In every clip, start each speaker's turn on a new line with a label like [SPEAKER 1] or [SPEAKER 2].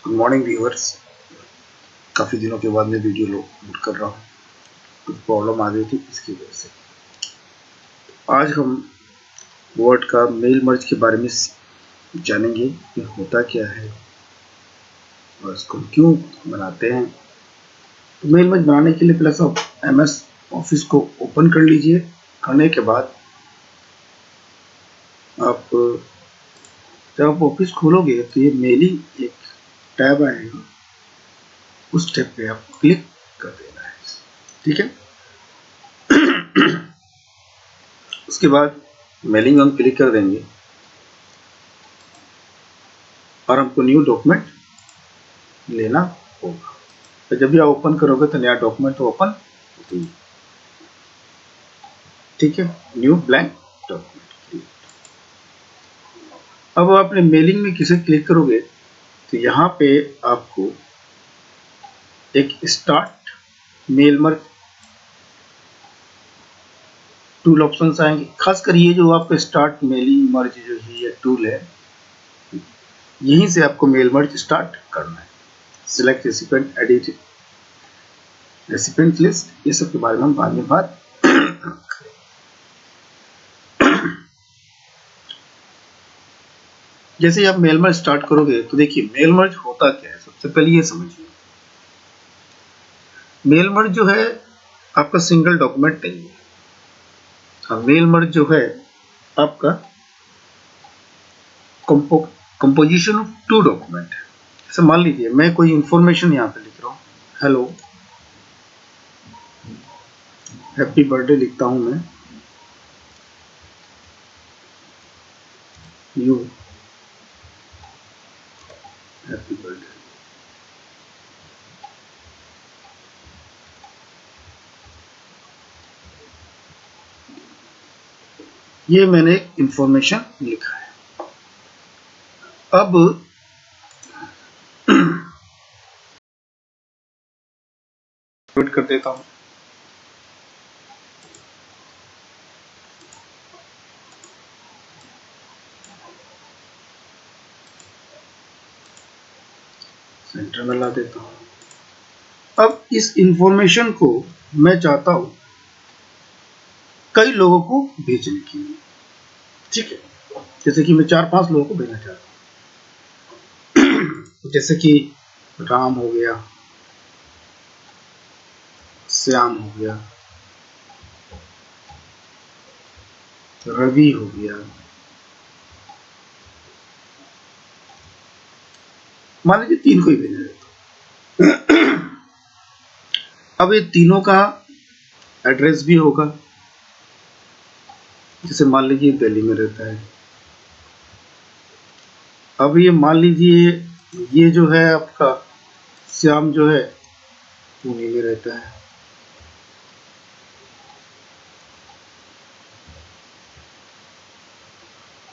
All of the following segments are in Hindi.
[SPEAKER 1] Good morning viewers. काफ़ी दिनों के बाद मैं वीडियो लोड कर रहा हूँ। कुछ प्रॉब्लम आ गई थी, इसकी वजह से। आज हम वर्ड का मेल मर्ज के बारे में जानेंगे कि होता क्या है और इसको क्यों बनाते हैं। तो मेल मर्ज बनाने के लिए पहले सब MS ऑफिस को ओपन कर लीजिए। करने के बाद आप जब आप ऑफिस खोलोगे तो ये मेलिंग एक टैब आएगा, उस टैब पे आप क्लिक कर देना है। ठीक है। उसके बाद मेलिंग हम क्लिक कर देंगे और हमको न्यू डॉक्यूमेंट लेना होगा। तो जब भी आप ओपन करोगे तो नया डॉक्यूमेंट तो ओपन होगी। ठीक है, न्यू ब्लैंक डॉक्यूमेंट। अब आपने मेलिंग में किसे क्लिक करोगे तो यहाँ पे आपको एक start mail merge tool options आएंगे। खासकर ये जो आपका स्टार्ट मेलिंग मर्ज जो है ये टूल है, यहीं से आपको मेल मर्ज स्टार्ट करना है। Select recipient, edit recipient list, ये सब के बारे में हम बाद में बात। जैसे आप मेल मर्ज स्टार्ट करोगे तो देखिए मेल मर्ज होता क्या है। सबसे पहले ये समझिए, मेल मर्ज जो है आपका सिंगल डॉक्यूमेंट नहीं है। मेल मर्ज जो है आपका कंपोजिशन ऑफ टू डॉक्यूमेंट है। जैसे मान लीजिए मैं कोई इंफॉर्मेशन यहाँ पे लिख रहा हूँ, हेलो हैप्पी बर्थडे लिखता हूँ मैं, यू हैप्पी बर्थडे। ये मैंने इंफॉर्मेशन लिखा है। अब नोट कर देता हूँ। सेंटर में ला देता हूँ। अब इस इंफॉर्मेशन को मैं चाहता हूँ कई लोगों को भेजने के लिए। ठीक है, जैसे कि मैं 4-5 लोगों को भेजना चाहता हूँ। जैसे कि राम हो गया, श्याम हो गया, रवि हो गया, मान लीजिए 3 को ही भेजना चाहता हूँ। अब ये तीनों का एड्रेस भी होगा। जैसे मान लीजिए दिल्ली में रहता है। अब ये मान लीजिए ये जो है आपका श्याम जो है पुणे में रहता है।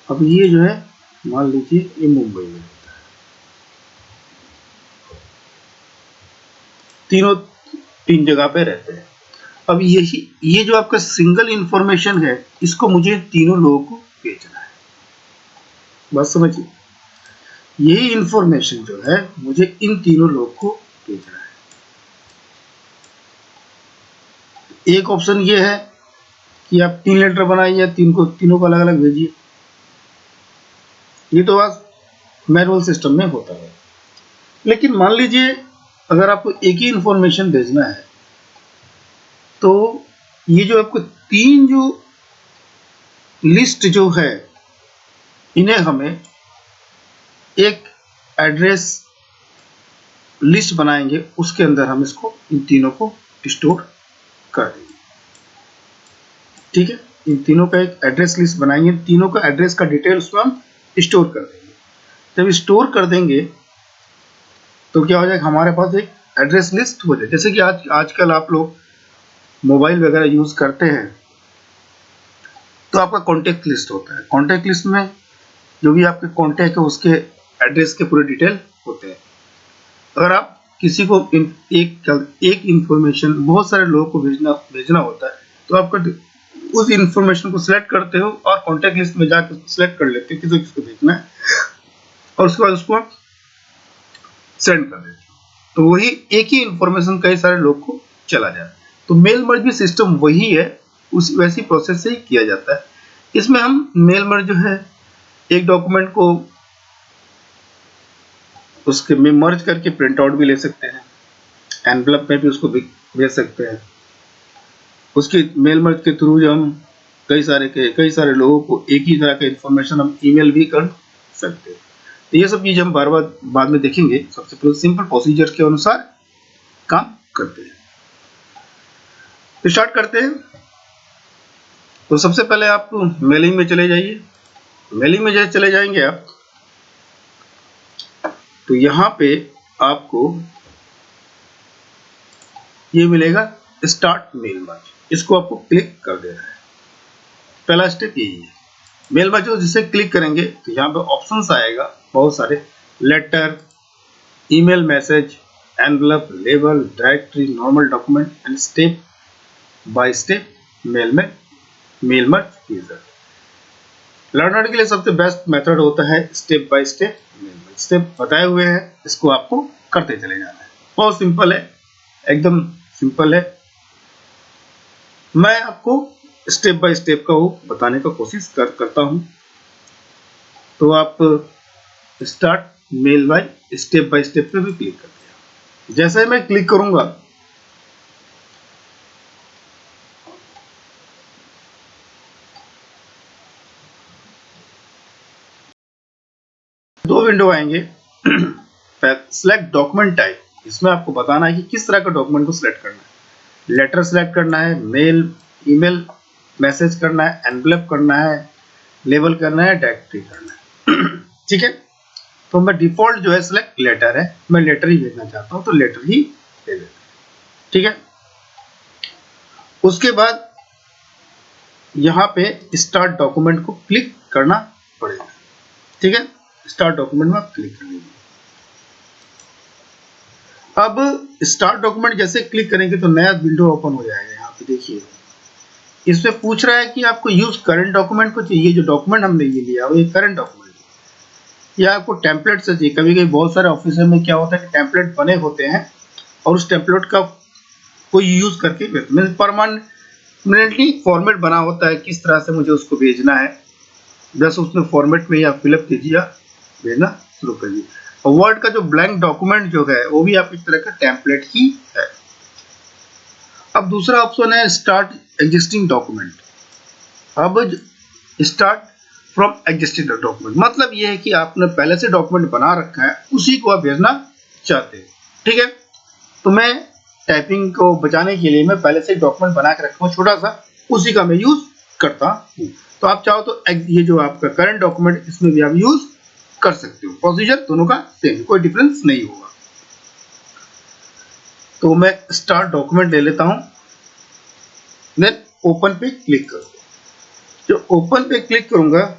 [SPEAKER 1] अब ये जो है मान लीजिए ये मुंबई में रहता है। तीनों 3 जगह पे रहते हैं। अब ये जो आपका सिंगल इंफॉर्मेशन है, इसको मुझे तीनों लोगों को भेजना है। बात समझिए, यही इंफॉर्मेशन जो है मुझे इन तीनों लोगों को भेजना है। एक ऑप्शन ये है कि आप 3 लेटर बनाइए, तीनों को अलग अलग भेजिए। ये तो आज मैनुअल सिस्टम में होता है। लेकिन मान लीजिए अगर आपको एक ही इंफॉर्मेशन भेजना है तो ये जो आपको 3 जो लिस्ट जो है, इन्हें हमें एक एड्रेस लिस्ट बनाएंगे, उसके अंदर हम इसको इन तीनों को स्टोर कर देंगे। ठीक है, इन तीनों का एक एड्रेस लिस्ट बनाएंगे, तीनों का एड्रेस का डिटेल उसमें हम स्टोर कर देंगे। जब स्टोर कर देंगे तो क्या हो जाएगा, हमारे पास एक एड्रेस लिस्ट हो जाए। जैसे कि आजकल आप लोग मोबाइल वगैरह यूज करते हैं तो आपका कॉन्टेक्ट लिस्ट होता है। कॉन्टेक्ट लिस्ट में जो भी आपके कॉन्टेक्ट है उसके एड्रेस के पूरे डिटेल होते हैं। अगर आप किसी को एक इंफॉर्मेशन बहुत सारे लोगों को भेजना होता है तो आपका उस इंफॉर्मेशन को सिलेक्ट करते हो और कॉन्टेक्ट लिस्ट में जाकर सिलेक्ट कर लेते हो किसको भेजना है, और उसके बाद उसको सेंड कर देते हो, तो वही एक ही इंफॉर्मेशन कई सारे लोग को चला जाए। तो मेल मर्ज भी सिस्टम वही है, उस वैसी प्रोसेस से ही किया जाता है। इसमें हम मेल मर्ज जो है एक डॉक्यूमेंट को उसके में मर्ज करके प्रिंट आउट भी ले सकते हैं, एनवलप में भी उसको भेज सकते हैं। उसके मेल मर्ज के थ्रू जो हम कई सारे लोगों को एक ही तरह का इंफॉर्मेशन हम ईमेल भी कर सकते हैं। तो ये सब चीज हम बार बार बाद में देखेंगे। सबसे पहले सिंपल प्रोसीजर के अनुसार काम करते हैं। तो स्टार्ट करते हैं। तो सबसे पहले आप मेलिंग में चले जाइए। मेलिंग में जैसे चले जाएंगे आप, तो यहां पे आपको ये मिलेगा स्टार्ट मेल मर्ज, इसको आपको क्लिक कर देना है। पहला स्टेप यही है। मेल मर्ज जिसे क्लिक करेंगे तो यहाँ पे ऑप्शंस आएगा बहुत सारे, letter, email message, envelope, label, directory, normal document and step by step mail merge user. Learner के लिए सबसे बेस्ट मेथड होता है step by step mail merge. Step बताए हुए हैं, इसको आपको करते चले जाना है। बहुत सिंपल है, एकदम सिंपल है। मैं आपको स्टेप बाय स्टेप का वो बताने का कोशिश करता हूं। तो आप स्टार्ट मेल बाय स्टेप पे भी क्लिक कर दिया। जैसे मैं क्लिक करूंगा दो विंडो आएंगे। सिलेक्ट डॉक्यूमेंट टाइप, इसमें आपको बताना है कि किस तरह का डॉक्यूमेंट को सिलेक्ट करना है। लेटर सिलेक्ट करना है, मेल ईमेल मैसेज करना है, एनवलप करना है, लेबल करना है, डायरेक्टरी करना है। ठीक है, तो मैं डिफॉल्ट जो है सिलेक्ट लेटर है, मैं लेटर ही भेजना चाहता हूं तो लेटर ही दे देता। ठीक है, उसके बाद यहां पे स्टार्ट डॉक्यूमेंट को क्लिक करना पड़ेगा। ठीक है, स्टार्ट डॉक्यूमेंट में आप क्लिक कर लीजिए। अब स्टार्ट डॉक्यूमेंट जैसे क्लिक करेंगे तो नया विंडो ओपन हो जाएगा। यहाँ पे देखिए, इसमें पूछ रहा है कि आपको यूज करंट डॉक्यूमेंट को चाहिए। जो डॉक्यूमेंट हमने ये लिया वो ये करंट डॉक्यूमेंट है, या आपको टेम्पलेट से चाहिए। कभी कभी बहुत सारे ऑफिस में क्या होता है कि टेम्पलेट बने होते हैं और उस टेम्पलेट का कोई यूज करके परमानेंटली फॉर्मेट बना होता है, किस तरह से मुझे उसको भेजना है, बस उसमें फॉर्मेट में ही आप फिलअप कीजिए, भेजना शुरू करिए। और वर्ड का जो ब्लैंक डॉक्यूमेंट जो है वो भी आप एक तरह का टेम्पलेट ही है। अब दूसरा ऑप्शन है स्टार्ट एग्जिस्टिंग डॉक्यूमेंट। अब स्टार्ट फ्रॉम एग्जिस्टिंग डॉक्यूमेंट मतलब ये है कि आपने पहले से डॉक्यूमेंट बना रखा है, उसी को आप भेजना चाहते हैं। ठीक है, तो मैं टाइपिंग को बचाने के लिए मैं पहले से डॉक्यूमेंट बना के रखा हूँ छोटा सा, उसी का मैं यूज करता हूँ। तो आप चाहो तो ये जो आपका करंट डॉक्यूमेंट, इसमें भी आप यूज कर सकते हो। प्रोसीजर दोनों का सेम, कोई डिफरेंस नहीं होगा। तो मैं स्टार्ट डॉक्यूमेंट ले लेता हूं, देन ओपन पे क्लिक करूंगा। जो ओपन पे क्लिक करूंगा,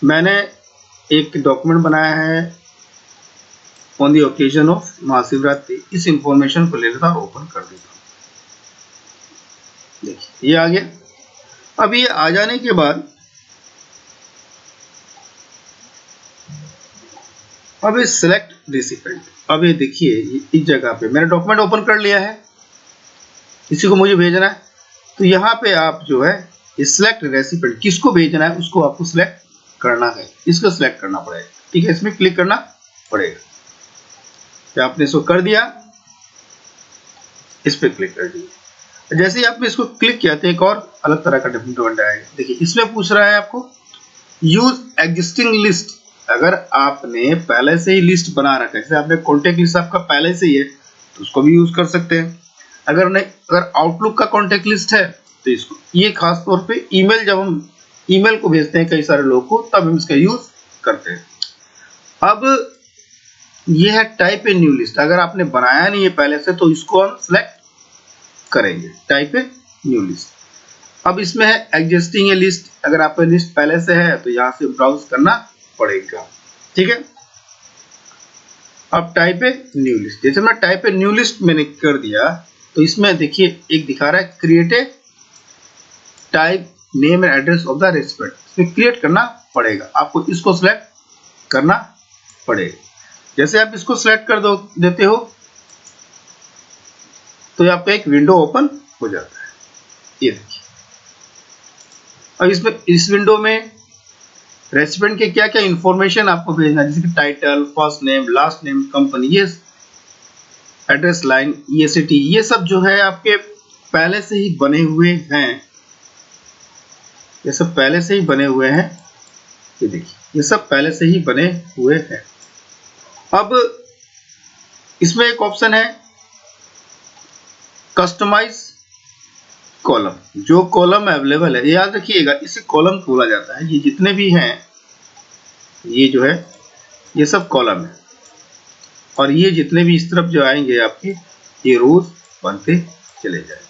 [SPEAKER 1] मैंने एक डॉक्यूमेंट बनाया है on the occasion of Mahashivratri. इस इंफॉर्मेशन को ले लेता और ओपन कर देता हूं। देखिए ये आ गया। अब ये आ जाने के बाद अब ये सिलेक्ट रेसिपिएंट, अब ये देखिए इस जगह पे मैंने डॉक्यूमेंट ओपन कर लिया है, इसी को मुझे भेजना है। तो यहाँ पे आप जो है सिलेक्ट रेसिपिएंट, किसको भेजना है उसको आपको सिलेक्ट करना है, इसको सिलेक्ट करना पड़ेगा। ठीक है, इसमें क्लिक करना पड़ेगा। तो आपने इसको कर दिया, इस पे क्लिक कर दिया। जैसे ही आपने इसको क्लिक किया तो एक और अलग तरह का डॉक्यूमेंट आएगा। देखिए इसमें पूछ रहा है आपको यूज एग्जिस्टिंग लिस्ट। अगर आपने पहले से ही लिस्ट बना रखा है, जैसे आपने कॉन्टेक्ट लिस्ट आपका पहले से ही है तो उसको भी यूज कर सकते हैं। अगर नहीं, अगर आउटलुक का कॉन्टेक्ट लिस्ट है तो इसको, ये खास तौर पे ईमेल, जब हम ईमेल को भेजते हैं कई सारे लोगों को तब हम इसका यूज करते हैं। अब ये है टाइप ए न्यू लिस्ट। अगर आपने बनाया नहीं है पहले से तो इसको हम सिलेक्ट करेंगे, टाइप ए न्यू लिस्ट। अब इसमें है एग्जिस्टिंग ए लिस्ट। अगर आपका लिस्ट पहले से है तो यहाँ से ब्राउज करना पड़ेगा। ठीक है, अब टाइप ए न्यू लिस्ट। जैसे मैं टाइप ए न्यू लिस्ट मैंने कर दिया तो इसमें देखिए एक दिखा रहा है create a type name and address of the recipient, इसमें क्रिएट करना पड़ेगा, आपको इसको सिलेक्ट करना पड़ेगा। जैसे आप इसको सिलेक्ट कर दो देते हो तो यहाँ पे एक विंडो ओपन हो जाता है, ये देखिए। अब इसमें इस विंडो में रेसिपिएंट के क्या क्या इंफॉर्मेशन आपको भेजना है, जैसे कि title, first name, last name, company, ये एड्रेस लाइन, ये सिटी, ये सब जो है आपके पहले से ही बने हुए हैं, ये सब पहले से ही बने हुए हैं, ये देखिए ये सब पहले से ही बने हुए हैं। अब इसमें एक ऑप्शन है कस्टमाइज कॉलम, जो कॉलम अवेलेबल है, याद रखिएगा इसे कॉलम बोला जाता है, ये जितने भी हैं ये जो है ये सब कॉलम है, और ये जितने भी इस तरफ जो आएंगे आपके ये रोज बनते चले जाए।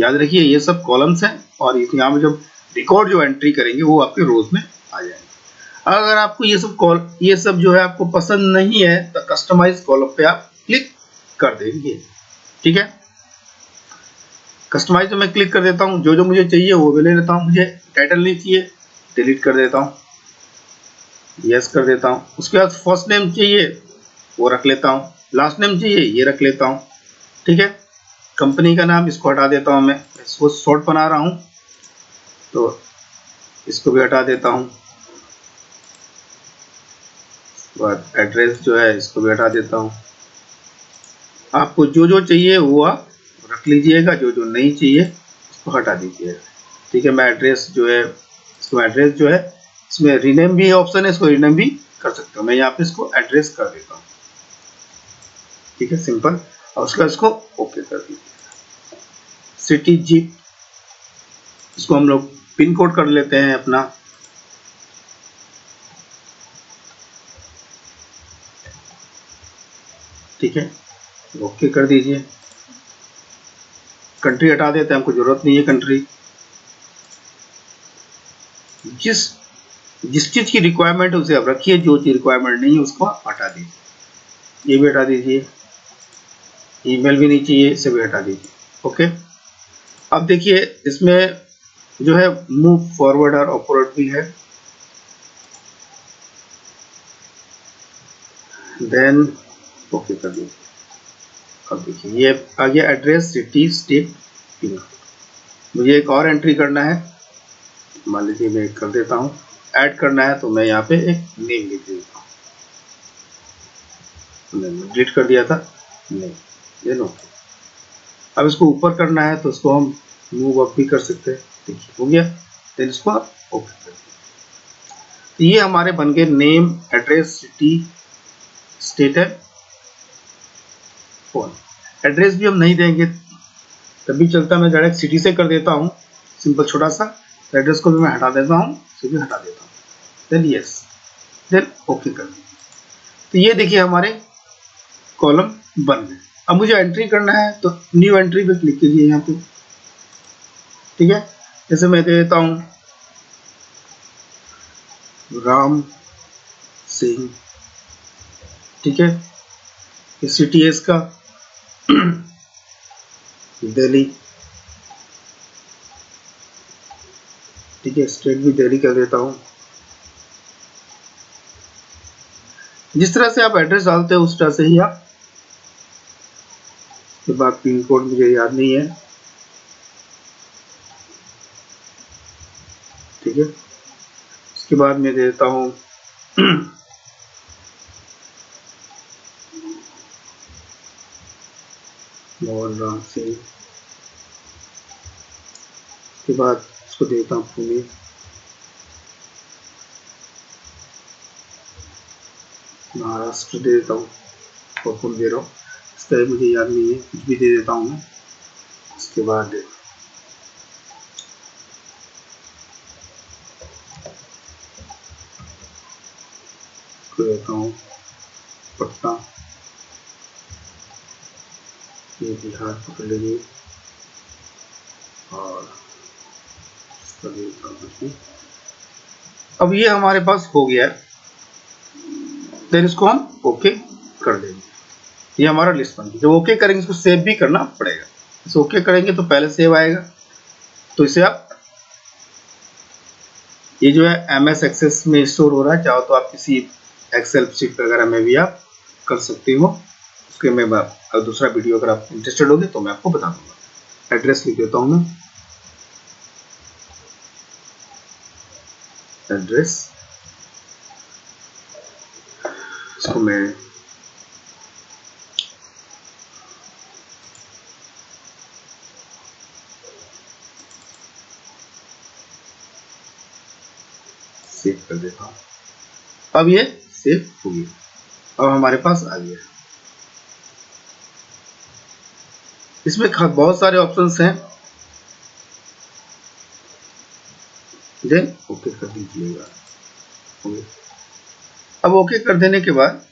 [SPEAKER 1] याद रखिए ये सब कॉलम्स हैं, और यहाँ में जब रिकॉर्ड जो एंट्री करेंगे वो आपके रोज में आ जाएंगे। अगर आपको ये सब जो है आपको पसंद नहीं है तो कस्टमाइज कॉलम पे आप क्लिक कर देंगे, ठीक है। कस्टमाइज में क्लिक कर देता हूँ, जो जो मुझे चाहिए वो भी ले लेता हूँ, मुझे टाइटल नहीं चाहिए डिलीट कर देता हूँ, यस कर देता हूँ। उसके बाद फर्स्ट नेम चाहिए वो रख लेता हूँ, लास्ट नेम चाहिए ये रख लेता हूँ, ठीक है। कंपनी का नाम इसको हटा देता हूँ, मैं इसको शॉर्ट बना रहा हूँ तो इसको भी हटा देता हूँ। उसके बाद एड्रेस जो है इसको भी हटा देता हूँ। आपको जो जो चाहिए वो आप रख लीजिएगा, जो जो नहीं चाहिए उसको हटा दीजिएगा, ठीक है। मैं एड्रेस जो है इसको एड्रेस जो है इसमें रीनेम भी ऑप्शन है, इसको रीनेम भी कर सकता हूँ। मैं यहाँ पे इसको एड्रेस कर देता हूँ, ठीक है, सिंपल। और उसका इसको ओके कर दीजिए। सिटी जीप, इसको हम लोग पिन कोड कर लेते हैं अपना, ठीक है, ओके कर दीजिए। कंट्री हटा देते हैं, हमको जरूरत नहीं है कंट्री। जिस चीज की रिक्वायरमेंट है उसे आप रखिए, जो चीज रिक्वायरमेंट नहीं है उसको आप हटा दीजिए। ये भी हटा दीजिए, ईमेल भी नहीं चाहिए, इसे भी हटा दीजिए, ओके। अब देखिए इसमें जो है मूव फॉरवर्ड और अपवर्ड भी है, देन ओके कर दीजिए। अब देखिए ये आ गया एड्रेस, सिटी, स्टेट, पिन। मुझे एक और एंट्री करना है, मान लीजिए मैं कर देता हूँ। ऐड करना है तो मैं यहाँ पे एक नेम लिख देता हूँ, डिलीट कर दिया था नेम, देन ओके। अब इसको ऊपर करना है तो इसको हम मूव अप भी कर सकते हैं, देखिए हो गया, देन इसको ओके कर दिया। तो ये हमारे बन गए नेम, एड्रेस, सिटी, स्टेट है, फोन। एड्रेस भी हम नहीं देंगे तभी चलता, मैं डायरेक्ट सिटी से कर देता हूँ, सिंपल छोटा सा। तो एड्रेस को भी मैं हटा देता हूँ, इसे भी हटा देता हूँ, देन यस, देन ओके कर दीजिए। तो ये देखिए हमारे कॉलम बन गए। अब मुझे एंट्री करना है तो न्यू एंट्री पे क्लिक कीजिए यहाँ पे, ठीक है। जैसे मैं दे देता हूँ राम सिंह, ठीक है। सिटी है इसका दिल्ली, ठीक है। स्टेट भी दिल्ली कर देता हूँ। जिस तरह से आप एड्रेस डालते हो उस तरह से ही आप, के बाद पिन कोड मुझे याद नहीं है, ठीक है। उसके बाद मैं दे देता हूँ मोहन राम सिंह। उसके बाद इसको देता हूँ पुणे, महाराष्ट्र दे देता हूँ, और दे रहा हूँ, इसका मुझे याद नहीं है, कुछ भी दे देता हूँ मैं। उसके बाद देता हूँ पटना, ये बिहार पकड़ लीजिए, और इसका देता हूँ। अब ये हमारे पास हो गया है, देन इसको हम ओके कर देंगे। ये हमारा लिस्ट बन गया। जब ओके करेंगे इसको सेव भी करना पड़ेगा, इसे ओके करेंगे तो पहले सेव आएगा, तो इसे आप ये जो है MS एक्सेस में स्टोर हो रहा है, चाहो तो आप किसी एक्सेल शीट वगैरह में भी आप कर सकते हो। उसके में दूसरा वीडियो अगर आप इंटरेस्टेड होगे तो मैं आपको बता दूंगा। एड्रेस लिख देता हूँ मैं, एड्रेस, इसको मैं सेव कर देता हूँ। अब ये सेव हो गया, अब हमारे पास आ गया। इसमें बहुत सारे ऑप्शंस हैं, देन ओके कर दीजिएगा। अब ओके कर देने के बाद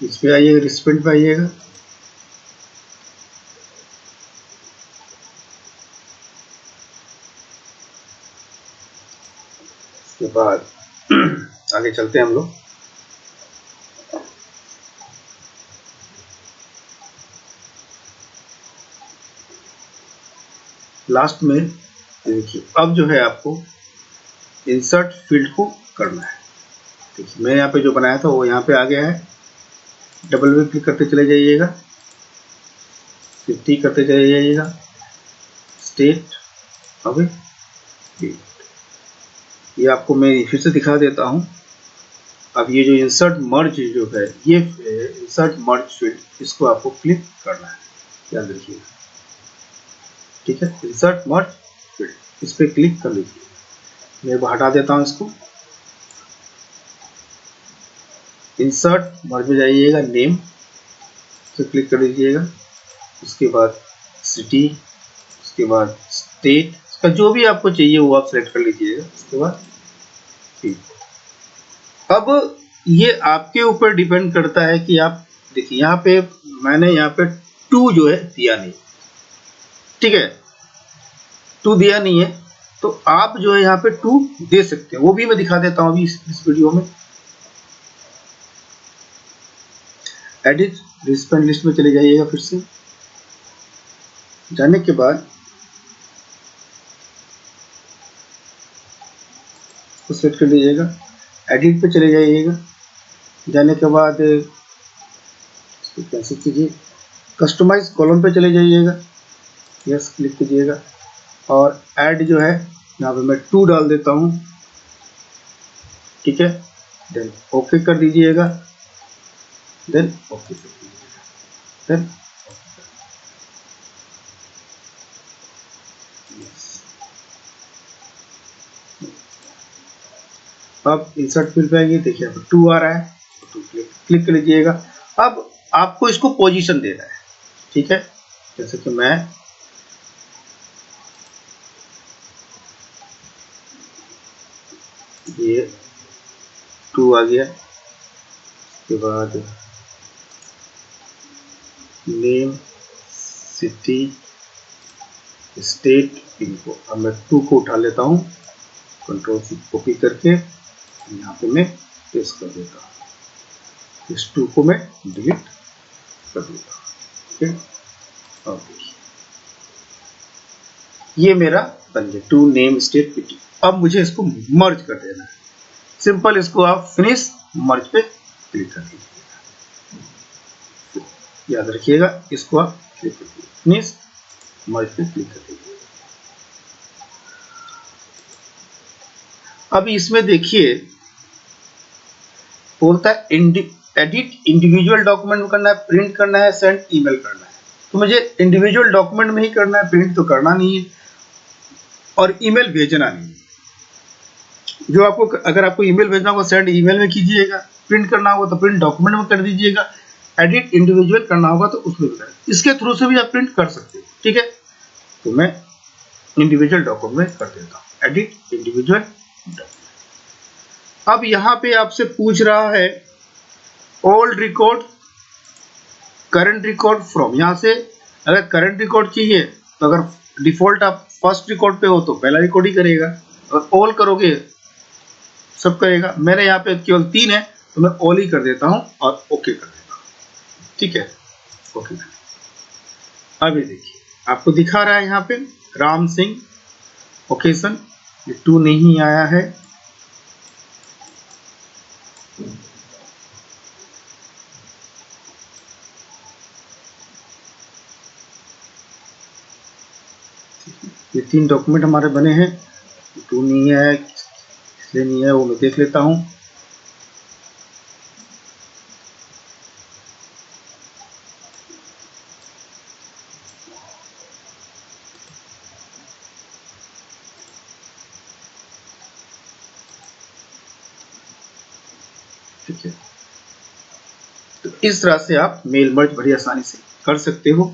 [SPEAKER 1] इस पे आइएगा, रिस्पेंट पे आइएगा, उसके बाद आगे चलते हैं हम लोग। लास्ट में देखिए, अब जो है आपको इंसर्ट फील्ड को करना है। देखिए मैं यहाँ पे जो बनाया था वो यहाँ पे आ गया है। डबल में क्लिक करते चले जाइएगा, फिर करते चले जाइएगा, स्टेट, अब ये आपको मैं फिर से दिखा देता हूँ। अब ये जो इंसर्ट मर्ज जो है, ये इंसर्ट मर्ज फील्ड, इसको आपको क्लिक करना है, याद रखिएगा, ठीक है। इंसर्ट मर्ज फील्ड, इस पर क्लिक कर लीजिए। मैं हटा देता हूँ इसको। इंसर्ट मर्ज में जाइएगा, नेम से क्लिक कर लीजिएगा, उसके बाद सिटी, उसके बाद स्टेट, इसका जो भी आपको चाहिए वो आप सेलेक्ट कर लीजिएगा। उसके बाद अब ये आपके ऊपर डिपेंड करता है कि आप देखिए, यहाँ पे मैंने यहाँ पे 2 जो है दिया नहीं, ठीक है, 2 दिया नहीं है, तो आप जो है यहाँ पे 2 दे सकते हैं, वो भी मैं दिखा देता हूँ अभी इस वीडियो में। एडिट रिस्पेंड लिस्ट में चले जाइएगा, फिर से जाने के बाद सेट कर लीजिएगा, एडिट पे चले जाइएगा, जाने के बाद कैसे कीजिए, कस्टमाइज कॉलम पे चले जाइएगा, यस क्लिक कीजिएगा, और ऐड जो है यहाँ पे मैं 2 डाल देता हूँ, ठीक है, देन ओके कर दीजिएगा, देन ओके कर दीजिएगा, देन अब इंसर्ट फील्ड पे आएंगे, देखिए अब 2 आ रहा है, तो क्लिक कर लीजिएगा। अब आपको इसको पोजीशन देना है, ठीक है, जैसे कि मैं ये 2 आ गया, उसके बाद नेम, सिटी, स्टेट, इनको, अब मैं 2 को उठा लेता हूँ, कंट्रोल सी कॉपी करके यहाँ पे मैं पेस्ट कर देता हूँ, इस 2 को मैं डिलीट कर देता हूँ, ठीक है। ओके, ये मेरा बन गया 2 नेम स्टेट पीटी। अब मुझे इसको मर्ज कर देना है, सिंपल, इसको आप फिनिश मर्ज पे क्लिक कर दीजिएगा, याद रखिएगा, इसको आप क्लिक कर दीजिए, फिनिश मर्ज पे क्लिक कर दीजिए। अब इसमें देखिए बोलता है एडिट इंडिविजुअल डॉक्यूमेंट में करना है, प्रिंट करना है, सेंड ईमेल करना है। तो मुझे इंडिविजुअल डॉक्यूमेंट में ही करना है, प्रिंट तो करना नहीं है और ईमेल भेजना नहीं है। जो आपको, अगर आपको ईमेल भेजना होगा सेंड ईमेल में कीजिएगा, प्रिंट करना होगा तो प्रिंट डॉक्यूमेंट में कर दीजिएगा, एडिट इंडिविजुअल करना होगा तो उसमें भी, इसके थ्रू से भी आप प्रिंट कर सकते हो, ठीक है। तो मैं इंडिविजुअल डॉक्यूमेंट कर देता हूँ, एडिट इंडिविजुअल डॉक्यूमेंट। अब यहाँ पे आपसे पूछ रहा है old record, current record from, यहाँ से अगर करंट रिकॉर्ड चाहिए तो अगर डिफॉल्ट आप फर्स्ट रिकॉर्ड पे हो तो पहला रिकॉर्ड ही करेगा, अगर ऑल करोगे सब करेगा। मेरे यहाँ पे केवल 3 है तो मैं ऑल ही कर देता हूँ और ओके कर देता हूँ, ठीक है, ओके। अभी देखिए आपको दिखा रहा है यहाँ पे राम सिंह ओकेशन, ये 2 नहीं आया है। ये 3 डॉक्यूमेंट हमारे बने हैं, 2 नहीं है, इसलिए नहीं है, वो मैं देख लेता हूँ। ठीक है, तो इस तरह से आप मेल मर्ज बड़ी आसानी से कर सकते हो।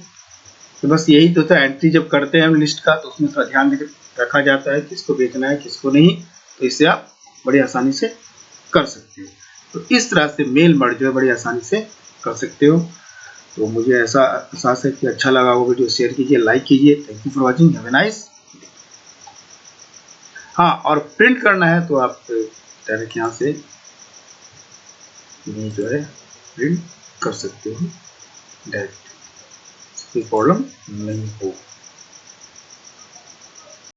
[SPEAKER 1] तो बस यही तो था, एंट्री जब करते हैं हम लिस्ट का तो उसमें थोड़ा ध्यान रखा जाता है किसको भेजना है किसको नहीं, तो इससे आप बड़ी आसानी से कर सकते हो। तो इस तरह से मेल मर्ज जो है बड़ी आसानी से कर सकते हो। तो मुझे ऐसा एहसास है कि अच्छा लगा वो वीडियो, शेयर कीजिए, लाइक कीजिए। Thank you for watching, have a nice. हाँ, और प्रिंट करना है तो आप डायरेक्ट यहाँ से जो है प्रिंट कर सकते हो डायरेक्ट, कोई प्रॉब्लम नहीं हो।